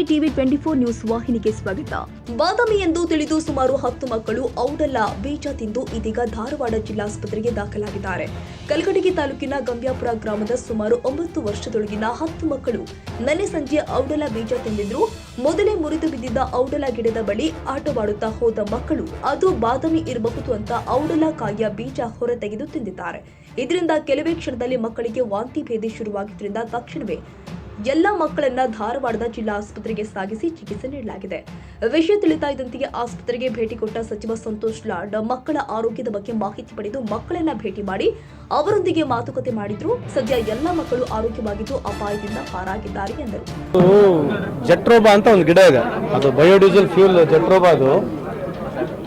TV 24 news ವಾಹಿನಿಗೆ ಸ್ವಾಗತ. ಬಾದಾಮಿ ಎಂದು ತಿಳಿದು ಸುಮಾರು 10 ಮಕ್ಕಳು ಔಡಲ ಬೀಜ ತಿಂದು ಇದೀಗ ಧಾರವಾಡ ಜಿಲ್ಲಾಸ್ಪತ್ರೆಗೆ ದಾಖಲಾಗಿದ್ದಾರೆ. ಕಲಘಟಗಿ ತಾಲೂಕಿನ ಗಂಬ್ಯಾಪುರ ಗ್ರಾಮದ ಸುಮಾರು 9 ವರ್ಷದೊಳಗಿನ 10 ಮಕ್ಕಳು ನಿನ್ನೆ ಸಂಜೆ ಔಡಲ ಬೀಜ ತಿಂದಿದ್ರು. ಮೊದಲೇ ಮುರಿದು ಬಿದ್ದಿದ್ದ ಔಡಲ ಗಿಡದ ಬಳಿ ಆಟವಾಡುತ್ತಾ ಹೋದ ಮಕ್ಕಳು ಅದು ಬಾದಾಮಿ ಇರಬಹುದು ಅಂತ ಔಡಲ ಕಾಯಿಯ ಬೀಜ ಹೊರತೆಗೆದು ತಿಂದಿದ್ದಾರೆ. ಇದರಿಂದ ಕೆಲವೇ ಕ್ಷಣದಲ್ಲಿ ಮಕ್ಕಳಿಗೆ ವಾಂತಿ ಭೇದಿ ಶುರುವಾಗಿದ್ದರಿಂದ ತಕ್ಷಣವೇ ಎಲ್ಲ ಮಕ್ಕಳನ್ನ ಧಾರವಾಡದ ಜಿಲ್ಲಾ ಆಸ್ಪತ್ರೆಗೆ ಸಾಗಿಸಿ ಚಿಕಿತ್ಸೆ ನೀಡಲಾಗಿದೆ. ವಿಷಯ ತಿಳಿತಾ ಇದ್ದಂತೆಯೇ ಆಸ್ಪತ್ರೆಗೆ ಭೇಟಿ ಕೊಟ್ಟ ಸಚಿವ ಸಂತೋಷ್ ಲಾಡ್ ಮಕ್ಕಳ ಆರೋಗ್ಯದ ಬಗ್ಗೆ ಮಾಹಿತಿ ಪಡೆದು ಮಕ್ಕಳನ್ನ ಭೇಟಿ ಮಾಡಿ ಅವರೊಂದಿಗೆ ಮಾತುಕತೆ ಮಾಡಿದ್ರು. ಸದ್ಯ ಎಲ್ಲ ಮಕ್ಕಳು ಆರೋಗ್ಯವಾಗಿದ್ದು ಅಪಾಯದಿಂದ ಪಾರಾಗಿದ್ದಾರೆ ಎಂದರು. ಜೆಟ್ರೋಬಾ ಅಂತ ಒಂದು ಗಿಡ ಇದೆ, ಅದು ಬಯೋಡೀಸೆಲ್ ಫ್ಯೂಲ್ ಜೆಟ್ರೋಬಾ. ಅದು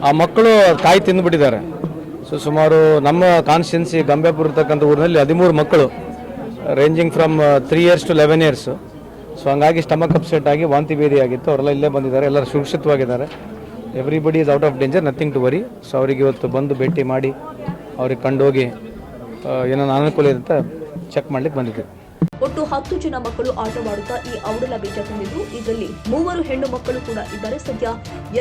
ಆ ಮಕ್ಕಳು ಕಾಯಿ ತಿಂದುಬಿಟ್ಟಿದ್ದಾರೆ. ಸುಮಾರು ನಮ್ಮ ಕಾನ್ಸ್ಟಿಟ್ಯೂನ್ಸಿ ಗಂಬ್ಯಾಪುರ ಇರ್ತಕ್ಕಂಥ ಊರಿನಲ್ಲಿ 13 ಮಕ್ಕಳು ranging from 3 years to 11 years. ಹಂಗಾಗಿ ಸ್ಟಮಕ್ ಅಪ್ಸೆಟ್ ಆಗಿ ವಾಂತಿ ಭೇದಿ ಆಗಿತ್ತು. ಅವರೆಲ್ಲ ಇಲ್ಲೇ ಬಂದಿದ್ದಾರೆ, ಎಲ್ಲರೂ ಸುರಕ್ಷಿತವಾಗಿದ್ದಾರೆ. Everybody is out of danger, nothing to worry. ಅವರಿಗೆ ಇವತ್ತು ಬಂದು ಭೇಟಿ ಮಾಡಿ ಅವ್ರಿಗೆ ಕಂಡೋಗಿ ಏನೋ ಅನುಕೂಲ ಇದೆ ಅಂತ ಚೆಕ್ ಮಾಡ್ಲಿಕ್ಕೆ ಬಂದಿದ್ದೀವಿ. ಒಟ್ಟು 10 ಜನ ಮಕ್ಕಳು ಆಟವಾಡುತ್ತಾ ಈ ಔಡಲ ಬೀಜ ತಿಂದಿದ್ರು. ಇದರಲ್ಲಿ 3 ಹೆಣ್ಣು ಮಕ್ಕಳು ಕೂಡ ಇದ್ದಾರೆ. ಸದ್ಯ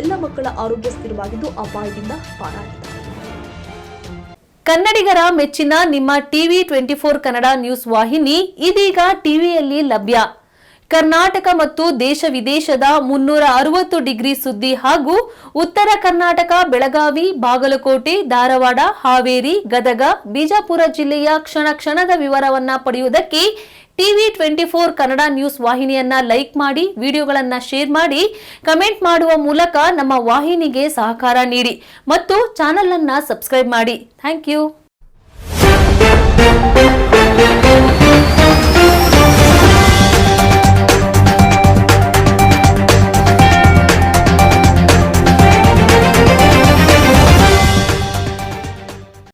ಎಲ್ಲ ಮಕ್ಕಳ ಆರೋಗ್ಯ ಸ್ಥಿರವಾಗಿದ್ದು ಅಪಾಯದಿಂದ ಪಾರಾಗಿದ್ದಾರೆ. ಕನ್ನಡಿಗರ ಮೆಚ್ಚಿನ ನಿಮ್ಮ ಟಿವಿ 24 ಕನ್ನಡ ನ್ಯೂಸ್ ವಾಹಿನಿ ಇದೀಗ ಟಿವಿಯಲ್ಲಿ ಲಭ್ಯ. ಕರ್ನಾಟಕ ಮತ್ತು ದೇಶ ವಿದೇಶದ 360 ಡಿಗ್ರಿ ಸುದ್ದಿ ಹಾಗೂ ಉತ್ತರ ಕರ್ನಾಟಕ, ಬೆಳಗಾವಿ, ಬಾಗಲಕೋಟೆ, ಧಾರವಾಡ, ಹಾವೇರಿ, ಗದಗ, ಬಿಜಾಪುರ ಜಿಲ್ಲೆಯ ಕ್ಷಣ ಕ್ಷಣದ ವಿವರವನ್ನ ಪಡೆಯುವುದಕ್ಕೆ ಟಿವಿ 24 ಕನ್ನಡ ನ್ಯೂಸ್ ವಾಹಿನಿಯನ್ನ ಲೈಕ್ ಮಾಡಿ, ವಿಡಿಯೋಗಳನ್ನ ಶೇರ್ ಮಾಡಿ, ಕಮೆಂಟ್ ಮಾಡುವ ಮೂಲಕ ನಮ್ಮ ವಾಹಿನಿಗೆ ಸಹಕಾರ ನೀಡಿ ಮತ್ತು ಚಾನೆಲ್ ಅನ್ನ ಸಬ್ಸ್ಕ್ರೈಬ್ ಮಾಡಿ. Thank you.